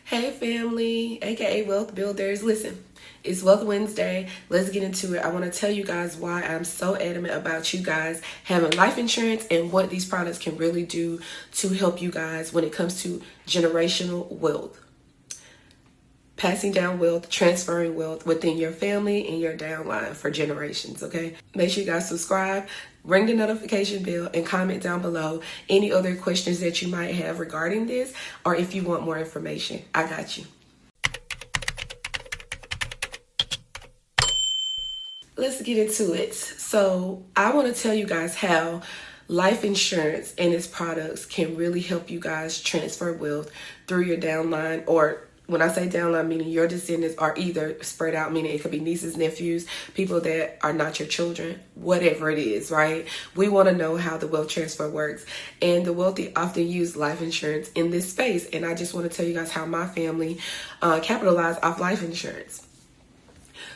Hey family, aka Wealth Builders. Listen, it's Wealth Wednesday. Let's get into it. I want to tell you guys why I'm so adamant about you guys having life insurance and what these products can really do to help you guys when it comes to generational wealth. Passing down wealth, transferring wealth within your family and your downline for generations, okay? Make sure you guys subscribe, ring the notification bell, and comment down below any other questions that you might have regarding this, or if you want more information. I got you. Let's get into it. So I want to tell you guys how life insurance and its products can really help you guys transfer wealth through your downline, or when I say downline, meaning your descendants are either spread out, meaning it could be nieces, nephews, people that are not your children, whatever it is, right? We want to know how the wealth transfer works. And the wealthy often use life insurance in this space. And I just want to tell you guys how my family capitalized off life insurance.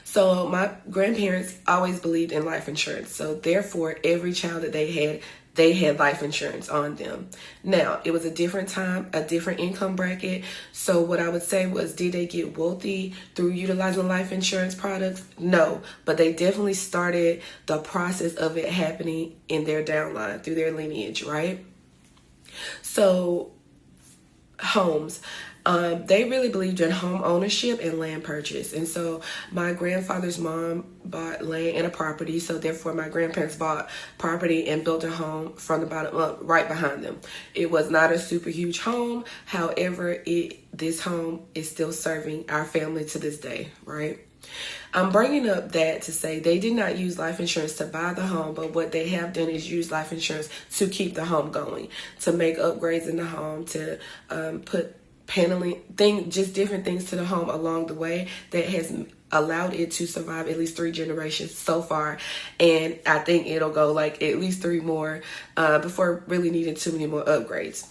So my grandparents always believed in life insurance. So therefore, every child that they had life insurance on them. Now, it was a different time, a different income bracket. So what I would say was, did they get wealthy through utilizing life insurance products? No, but they definitely started the process of it happening in their downline, through their lineage, right? So homes. They really believed in home ownership and land purchase. And so my grandfather's mom bought land and a property. So therefore my grandparents bought property and built a home from the bottom up, right behind them. It was not a super huge home. However, this home is still serving our family to this day, right? I'm bringing up that to say they did not use life insurance to buy the home, but what they have done is use life insurance to keep the home going, to make upgrades in the home, to put paneling, just different things to the home along the way that has allowed it to survive at least 3 generations so far. And I think it'll go like at least 3 more before really needing too many more upgrades.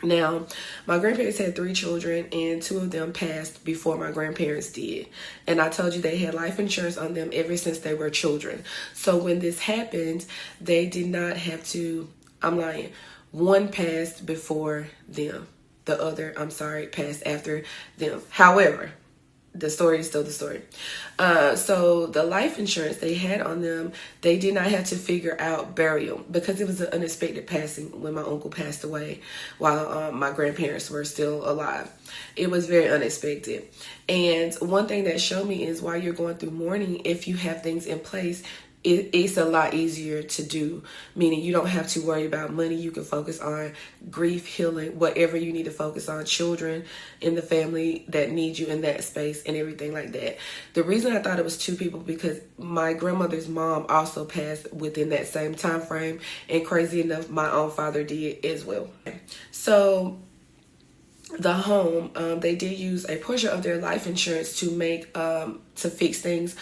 Now, my grandparents had 3 children, and 2 of them passed before my grandparents did. And I told you they had life insurance on them ever since they were children. So when this happened, they did not have to, I'm lying, one passed before them. The other, passed after them. However, the story is still the story. So the life insurance they had on them, they did not have to figure out burial because it was an unexpected passing when my uncle passed away while my grandparents were still alive. It was very unexpected. And one thing that showed me is while you're going through mourning, if you have things in place, it's a lot easier to do, meaning you don't have to worry about money. You can focus on grief, healing, whatever you need to focus on, children in the family that need you in that space and everything like that. The reason I thought it was 2 people because my grandmother's mom also passed within that same time frame, and crazy enough, my own father did as well. So the home, they did use a portion of their life insurance to make to fix things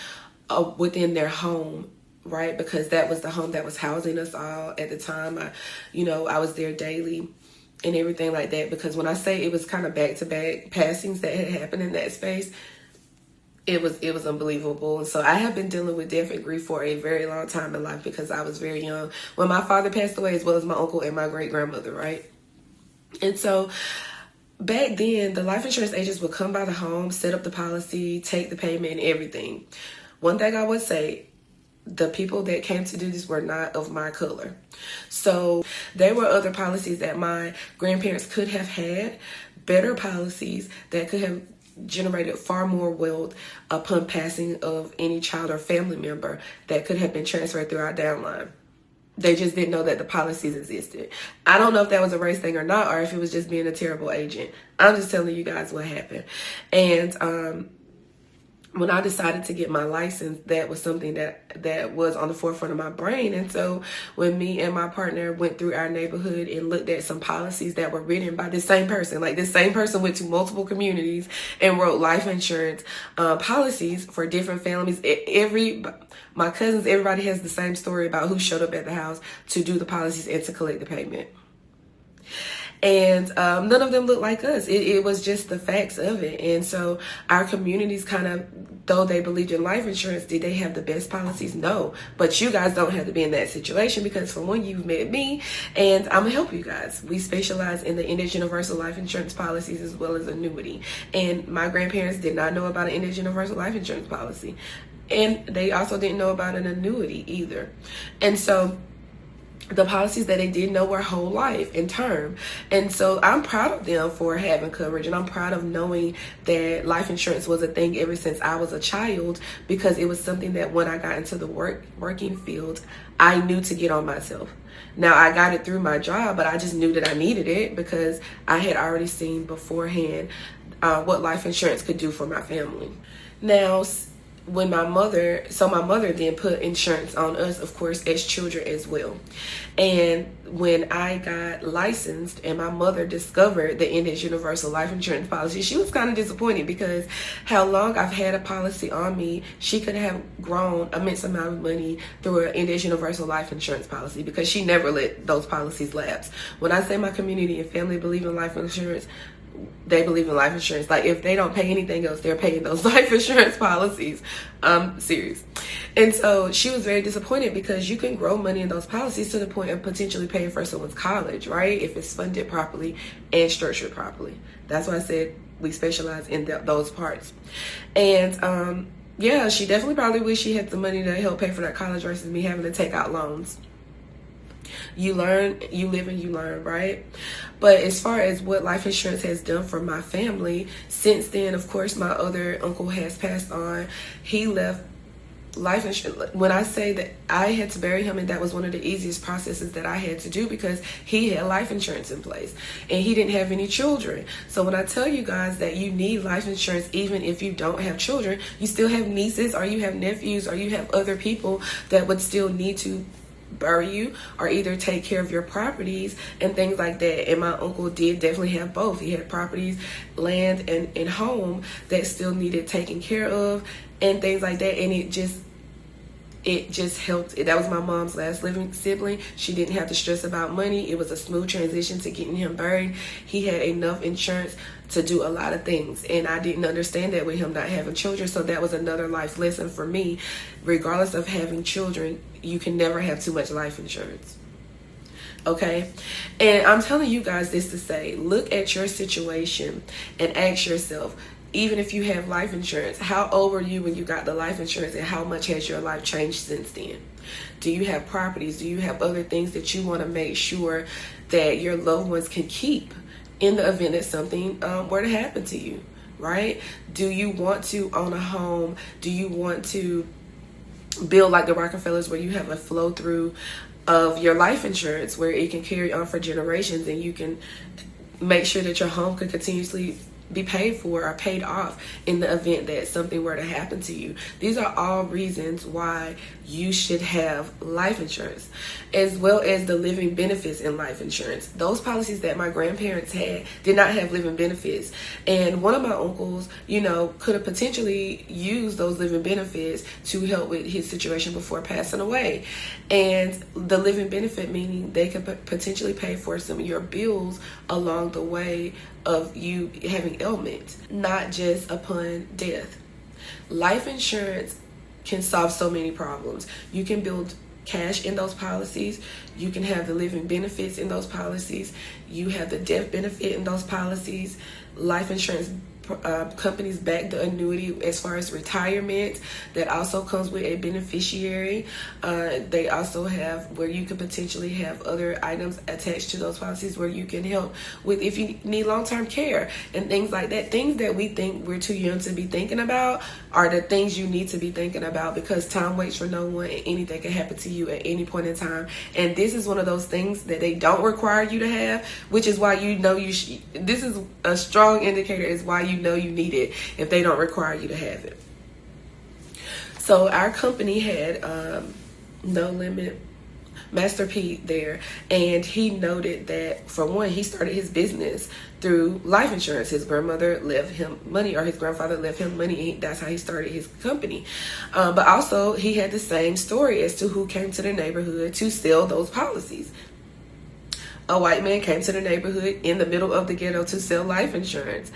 within their home, right? Because that was the home that was housing us all at the time. I was there daily and everything like that, because when I say it was kind of back-to-back passings that had happened in that space, it was unbelievable. And so I have been dealing with death and grief for a very long time in life because I was very young when my father passed away, as well as my uncle and my great-grandmother, right? And so back then, the life insurance agents would come by the home, set up the policy, take the payment and everything. One thing I would say, the people that came to do this were not of my color. So there were other policies that my grandparents could have had, better policies that could have generated far more wealth upon passing of any child or family member that could have been transferred through our downline. They just didn't know that the policies existed. I don't know if that was a race thing or not, or if it was just being a terrible agent. I'm just telling you guys what happened. And when I decided to get my license, that was something that was on the forefront of my brain. And so when me and my partner went through our neighborhood and looked at some policies that were written by this same person, like this same person went to multiple communities and wrote life insurance policies for different families. My cousins, everybody has the same story about who showed up at the house to do the policies and to collect the payment. And none of them looked like us. It was just the facts of it. And so our communities kind of though they believed in life insurance, did they have the best policies? No. But you guys don't have to be in that situation, because for one, you've met me and I'm gonna help you guys. We specialize in the index universal life insurance policies as well as annuity. And my grandparents did not know about an index universal life insurance policy. And they also didn't know about an annuity either. And so the policies that they did know were whole life and term. And so I'm proud of them for having coverage, and I'm proud of knowing that life insurance was a thing ever since I was a child, because it was something that when I got into the working field, I knew to get on myself. Now, I got it through my job, but I just knew that I needed it because I had already seen beforehand what life insurance could do for my family. Now, when my mother then put insurance on us, of course, as children as well. And when I got licensed and my mother discovered the index universal life insurance policy, she was kind of disappointed, because how long I've had a policy on me, she could have grown immense amount of money through an index universal life insurance policy, because she never let those policies lapse. When I say my community and family believe in life insurance, they believe in life insurance. Like, if they don't pay anything else, they're paying those life insurance policies. Serious. And so she was very disappointed, because you can grow money in those policies to the point of potentially paying for someone's college, right? If it's funded properly and structured properly. That's why I said we specialize in those parts. And yeah, she definitely probably wished she had the money to help pay for that college versus me having to take out loans. You learn, you live, and you learn, right? But as far as what life insurance has done for my family, since then, of course, my other uncle has passed on. He left life insurance. When I say that I had to bury him, and that was one of the easiest processes that I had to do, because he had life insurance in place and he didn't have any children. So when I tell you guys that you need life insurance, even if you don't have children, you still have nieces, or you have nephews, or you have other people that would still need to bury you or either take care of your properties and things like that. And my uncle did definitely have both. He had properties, land, and home that still needed taking care of and things like that. And it just helped. That was my mom's last living sibling. She didn't have to stress about money. It was a smooth transition to getting him buried. He had enough insurance to do a lot of things, and I didn't understand that with him not having children. So that was another life lesson for me. Regardless of having children, you can never have too much life insurance. Okay? And I'm telling you guys this to say, look at your situation and ask yourself, even if you have life insurance, how old were you when you got the life insurance, and how much has your life changed since then? Do you have properties? Do you have other things that you want to make sure that your loved ones can keep in the event that something were to happen to you, right? Do you want to own a home? Do you want to build like the Rockefellers, where you have a flow through of your life insurance where it can carry on for generations, and you can make sure that your home can continuously be paid for or paid off in the event that something were to happen to you? These are all reasons why you should have life insurance, as well as the living benefits in life insurance. Those policies that my grandparents had did not have living benefits, and one of my uncles, could have potentially used those living benefits to help with his situation before passing away. And the living benefit meaning they could potentially pay for some of your bills along the way of you having ailments, not just upon death. Life insurance can solve so many problems. You can build cash in those policies. You can have the living benefits in those policies. You have the death benefit in those policies. Life insurance companies back the annuity as far as retirement. That also comes with a beneficiary. They also have where you could potentially have other items attached to those policies where you can help with if you need long-term care and things like that. Things that we think we're too young to be thinking about are the things you need to be thinking about, because time waits for no one and anything can happen to you at any point in time. And this is one of those things that they don't require you to have, which is why this is a strong indicator is why you need it if they don't require you to have it. So our company had No Limit Master P there, and he noted that for one, he started his business through life insurance. His grandmother left him money, or his grandfather left him money, and that's how he started his company. But also he had the same story as to who came to the neighborhood to sell those policies. A white man came to the neighborhood in the middle of the ghetto to sell life insurance.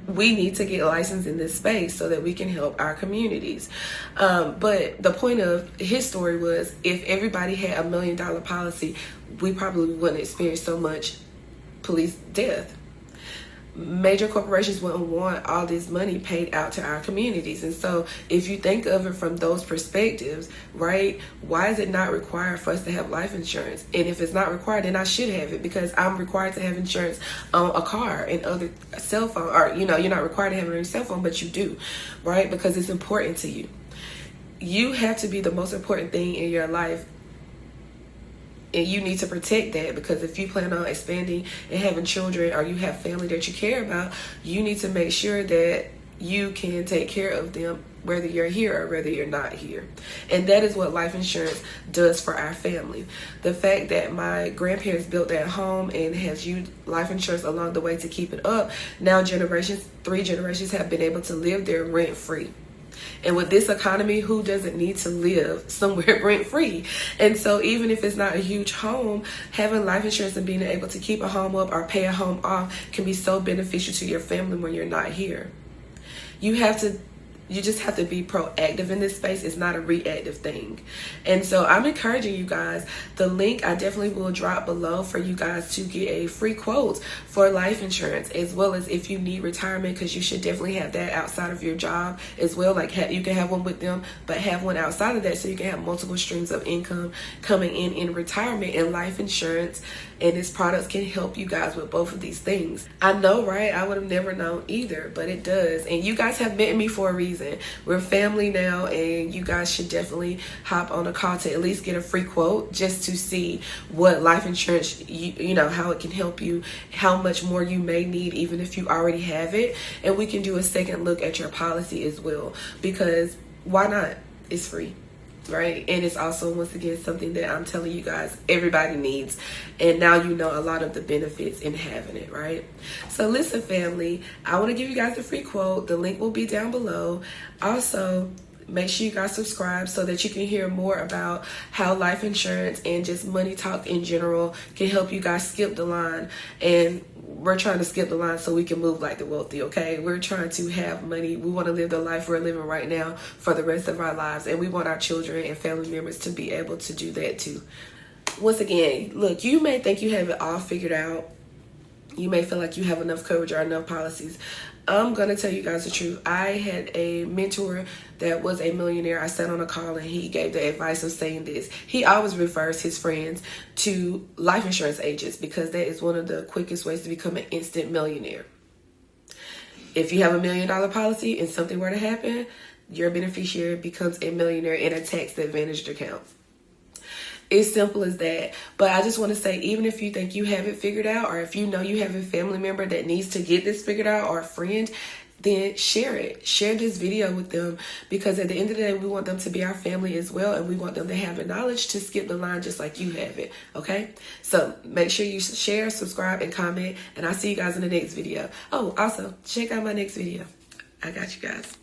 we need to get licensed in this space so that we can help our communities. But the point of his story was, if everybody had $1 million policy, we probably wouldn't experience so much police death. Major corporations wouldn't want all this money paid out to our communities. And so if you think of it from those perspectives, right, why is it not required for us to have life insurance? And if it's not required, then I should have it, because I'm required to have insurance on a car and other cell phone, or, you know, you're not required to have it on your cell phone, but you do, right? Because it's important to you. You have to be the most important thing in your life, and you need to protect that, because if you plan on expanding and having children, or you have family that you care about, you need to make sure that you can take care of them, whether you're here or whether you're not here. And that is what life insurance does for our family. The fact that my grandparents built that home and has used life insurance along the way to keep it up, now generations, 3 generations have been able to live there rent free. And with this economy, who doesn't need to live somewhere rent free? And so even if it's not a huge home, having life insurance and being able to keep a home up or pay a home off can be so beneficial to your family when you're not here. You just have to be proactive in this space. It's not a reactive thing. And so I'm encouraging you guys. The link I definitely will drop below for you guys to get a free quote for life insurance, as well as if you need retirement, because you should definitely have that outside of your job as well. Like you can have one with them, but have one outside of that, so you can have multiple streams of income coming in retirement. And life insurance and its products can help you guys with both of these things. I know, right? I would have never known either, but it does. And you guys have met me for a reason. We're family now, and you guys should definitely hop on a call to at least get a free quote, just to see what life insurance, you know, how it can help you, how much more you may need, even if you already have it. And we can do a second look at your policy as well, because why not? It's free. Right? And it's also, once again, something that I'm telling you guys everybody needs, and now you know a lot of the benefits in having it, right? So listen, family, I want to give you guys a free quote. The link will be down below. Also, make sure you guys subscribe so that you can hear more about how life insurance and just money talk in general can help you guys skip the line. And we're trying to skip the line so we can move like the wealthy, okay? We're trying to have money. We want to live the life we're living right now for the rest of our lives, and we want our children and family members to be able to do that too. Once again, look, you may think you have it all figured out. You may feel like you have enough coverage or enough policies. I'm going to tell you guys the truth. I had a mentor that was a millionaire. I sat on a call and he gave the advice of saying this. He always refers his friends to life insurance agents, because that is one of the quickest ways to become an instant millionaire. If you have $1 million policy and something were to happen, your beneficiary becomes a millionaire in a tax advantaged account. It's simple as that. But I just want to say, even if you think you have it figured out, or if you know you have a family member that needs to get this figured out, or a friend, then share it. Share this video with them, because at the end of the day, we want them to be our family as well, and we want them to have the knowledge to skip the line just like you have it, okay? So make sure you share, subscribe, and comment, and I'll see you guys in the next video. Oh, also, check out my next video. I got you guys.